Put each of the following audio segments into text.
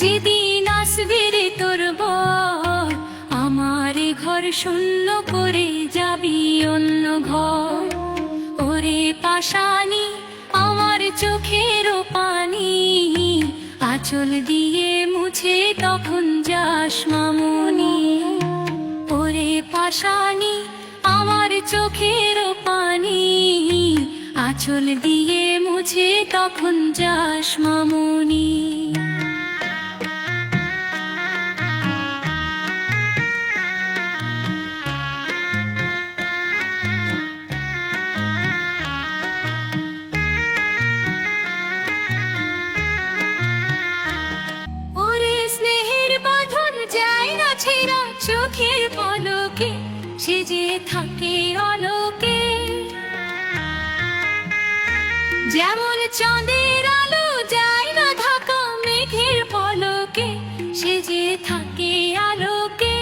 যেদিন আসবে রে তোর বর, আমার ঘর শূন্য করে যাবি অন্য ঘর। ওরে পাশানি আমার চোখের পানি, আঁচল দিয়ে মুছে তখন যাস মামুনি। ওরে পাশানি আমার চোখের পানি, আঁচল দিয়ে মুছে তখন যাস মামুনি। চোখের পলকে সে যে থাকে অলোকে, যেমন চাঁদের আলো যায় না ঢাকা মেঘের পলকে, সে যে থাকে আলোকে।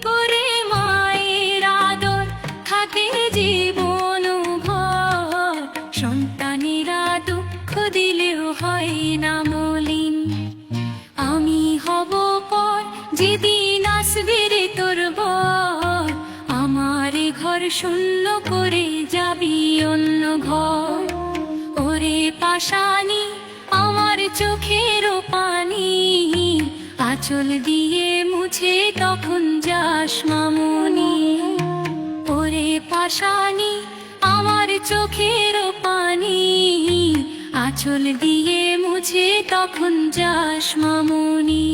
করে মায়ের আদর থাকে জীবন ভর, সন্তানেরা দুঃখ দিলেও হয় না মলিন। আমি হব পর যেদিন আসবে রে তোর বর, আমার ঘর শূন্য করে যাবি অন্য ঘর। ওরে পাশানি আমার চোখের পানি, আঁচল দিয়ে মুছে তখন যাস মামুনি। ওরে পাশানি আমার চোখের পানি, আঁচল দিয়ে মুছে তখন যাস মামুনি।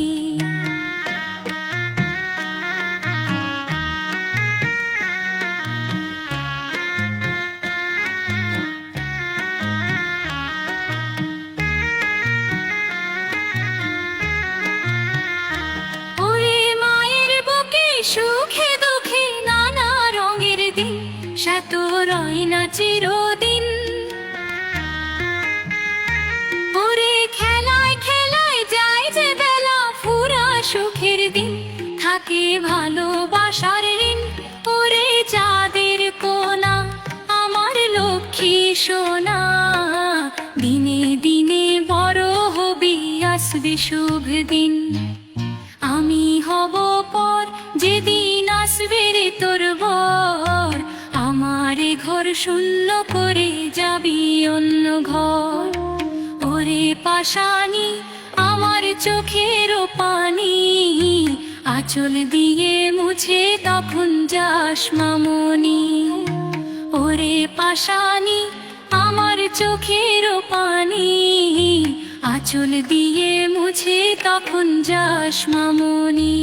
সুখে দুঃখে নানা রঙের দিন, শত রয় না চিরদিন। ওরে খেলায় খেলায় যায় যে বেলা, ফুরা সুখের দিন থাকে ভালোবাসার ঋণ। ওরে চাঁদের কোনা আমার লক্ষ্মী সোনা, দিনে দিনে বড় হবি আসবে শুভ দিন। আমি হব পর যেদিন আসবে রে তোর বর, আমার ঘর শূন্য করে যাবি অন্য ঘর। ওরে পাশানি আমার চোখের পানি, আঁচল দিয়ে মুছে তখন যাস মামুনি। ওরে পাশানি আমার চোখের পানি, আঁচল দিয়ে মুছে তখন যাস মামুনি।